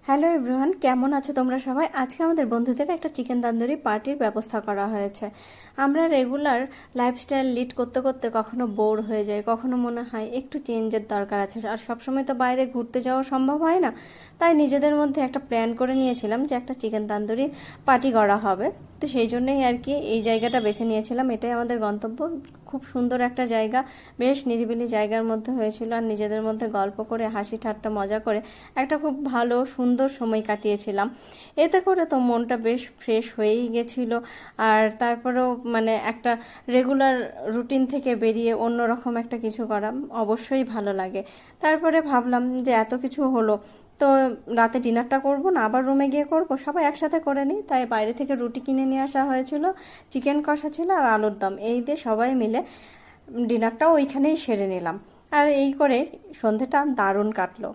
Hello everyone, কেমন আছো তোমরা সবাই? আজকে আমাদের বন্ধুদের একটা চিকেন তান্দুরি পার্টির ব্যবস্থা করা হয়েছে। আমরা রেগুলার লাইফস্টাইল লিড করতে করতে কখনো বোর হয়ে যাই, কখনো মনে হয় একটু চেঞ্জের দরকার আছে, আর সবসময় তো বাইরে ঘুরতে যাওয়া সম্ভব হয় না। তাই নিজেদের মধ্যে একটা প্ল্যান করে নিয়েছিলাম যে একটা চিকেন তান্দুরি পার্টি করা হবে। তো সেই জন্যই আর কি এই জায়গাটা বেছে নিয়েছিলাম। এটাই আমাদের গন্তব্য। খুব সুন্দর একটা জায়গা, বেশ নিরিবিলি জায়গার মধ্যে হয়েছিল, আর নিজেদের মধ্যে গল্প করে হাসি ঠাট্টা মজা করে একটা খুব ভালো সুন্দর সময় কাটিয়েছিলাম। এতে করে তো মনটা বেশ ফ্রেশ হয়েই গেছিল। আর তারপরেও একটা রেগুলার রুটিন থেকে বেরিয়ে অন্যরকম একটা কিছু করা অবশ্যই ভালো লাগে। তারপরে ভাবলাম যে এত কিছু হলো, তো রাতে ডিনারটা করব না, আবার রুমে গিয়ে করব, সবাই একসাথে করে নিই। তাই বাইরে থেকে রুটি কিনে নিয়ে আসা হয়েছিল, চিকেন কষা ছিল আর আলুর দম, এই দিয়ে সবাই মিলে ডিনারটাও ওইখানেই সেরে নিলাম। আর এই করে সন্ধেটা দারুণ কাটলো।